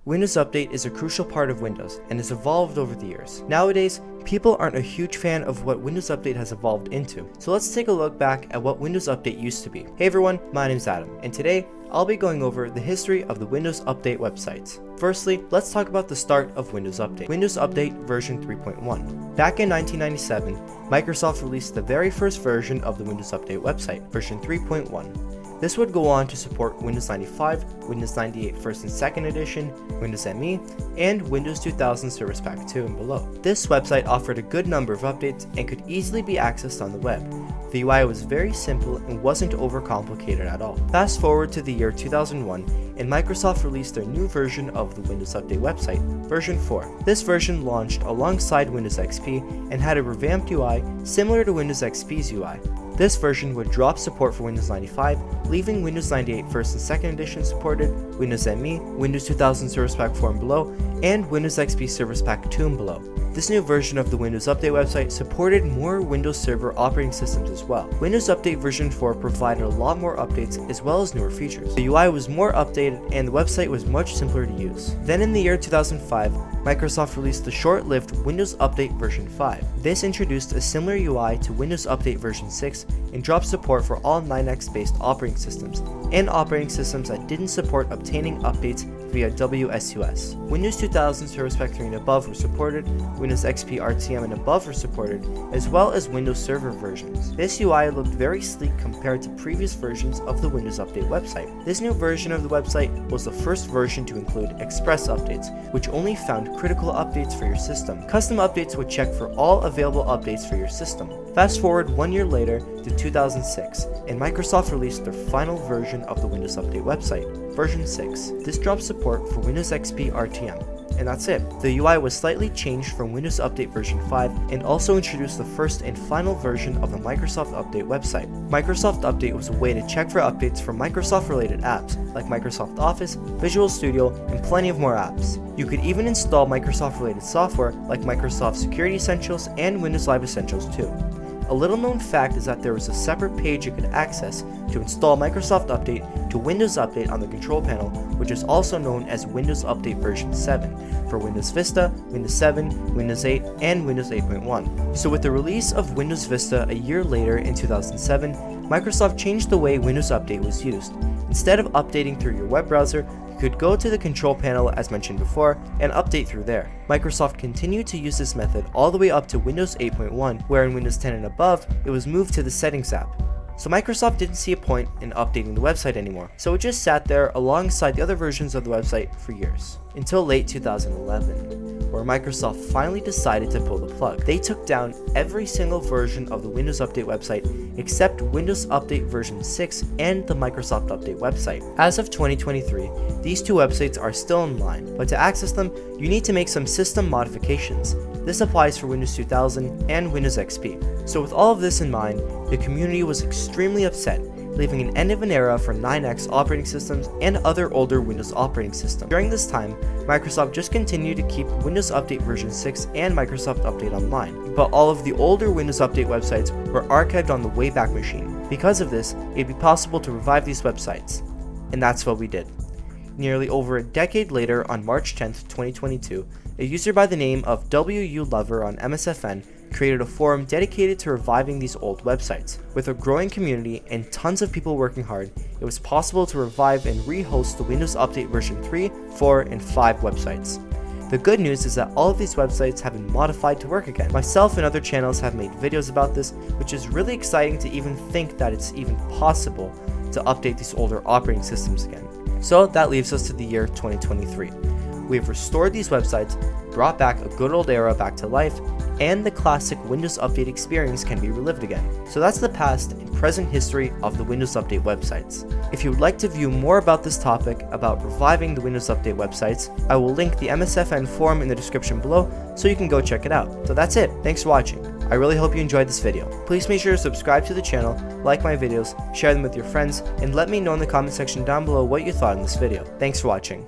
Windows Update is a crucial part of Windows and has evolved over the years. Nowadays, people aren't a huge fan of what Windows Update has evolved into. So let's take a look back at what Windows Update used to be. Hey everyone, my name's Adam, and today I'll be going over the history of the Windows Update websites. Firstly, let's talk about the start of Windows Update. Windows Update version 3.1. Back in 1997, Microsoft released the very first version of the Windows Update website, version 3.1. This would go on to support Windows 95, Windows 98 First and Second Edition, Windows ME, and Windows 2000 Service Pack 2 and below. This website offered a good number of updates and could easily be accessed on the web. The UI was very simple and wasn't overcomplicated at all. Fast forward to the year 2001, and Microsoft released their new version of the Windows Update website, version 4. This version launched alongside Windows XP and had a revamped UI similar to Windows XP's UI. This version would drop support for Windows 95, leaving Windows 98 First and Second Edition supported, Windows ME, Windows 2000 Service Pack 4 and below, and Windows XP Service Pack 2 and below. This new version of the Windows Update website supported more Windows Server operating systems as well. Windows Update version 4 provided a lot more updates as well as newer features. The UI was more updated and the website was much simpler to use. Then in the year 2005, Microsoft released the short-lived Windows Update version 5. This introduced a similar UI to Windows Update version 6 and dropped support for all 9X-based operating systems and operating systems that didn't support obtaining updates via WSUS. Windows 2000 Service Pack 3 and above were supported, Windows XP RTM and above were supported, as well as Windows Server versions. This UI looked very sleek compared to previous versions of the Windows Update website. This new version of the website was the first version to include Express updates, which only found critical updates for your system. Custom updates would check for all available updates for your system. Fast forward 1 year later to 2006, and Microsoft released their final version of the Windows Update website, version 6. This dropped support for Windows XP RTM. And that's it. The UI was slightly changed from Windows Update version 5 and also introduced the first and final version of the Microsoft Update website. Microsoft Update was a way to check for updates for Microsoft related apps like Microsoft Office, Visual Studio, and plenty of more apps. You could even install Microsoft related software like Microsoft Security Essentials and Windows Live Essentials too. A little known fact is that there was a separate page you could access to install Microsoft Update to Windows Update on the control panel, which is also known as Windows Update version 7 for Windows Vista, Windows 7, Windows 8, and Windows 8.1. So with the release of Windows Vista a year later in 2007, Microsoft changed the way Windows Update was used. Instead of updating through your web browser, you could go to the control panel as mentioned before and update through there. Microsoft continued to use this method all the way up to Windows 8.1, where in Windows 10 and above, it was moved to the Settings app. So Microsoft didn't see a point in updating the website anymore, so it just sat there alongside the other versions of the website for years. Until late 2011, where Microsoft finally decided to pull the plug. They took down every single version of the Windows Update website except Windows Update version 6 and the Microsoft Update website. As of 2023, these two websites are still online, but to access them, you need to make some system modifications. This applies for Windows 2000 and Windows XP. So with all of this in mind, the community was extremely upset, leaving an end of an era for 9X operating systems and other older Windows operating systems. During this time, Microsoft just continued to keep Windows Update version 6 and Microsoft Update online, but all of the older Windows Update websites were archived on the Wayback Machine. Because of this, it'd be possible to revive these websites. And that's what we did. Nearly over a decade later, on March 10th, 2022, a user by the name of WU Lover on MSFN created a forum dedicated to reviving these old websites. With a growing community and tons of people working hard, it was possible to revive and rehost the Windows Update version 3, 4, and 5 websites. The good news is that all of these websites have been modified to work again. Myself and other channels have made videos about this, which is really exciting to even think that it's even possible to update these older operating systems again. So that leaves us to the year 2023. We have restored these websites, brought back a good old era back to life, and the classic Windows Update experience can be relived again. So that's the past and present history of the Windows Update websites. If you would like to view more about this topic, about reviving the Windows Update websites, I will link the MSFN forum in the description below so you can go check it out. So that's it. Thanks for watching. I really hope you enjoyed this video. Please make sure to subscribe to the channel, like my videos, share them with your friends, and let me know in the comment section down below what you thought in this video. Thanks for watching.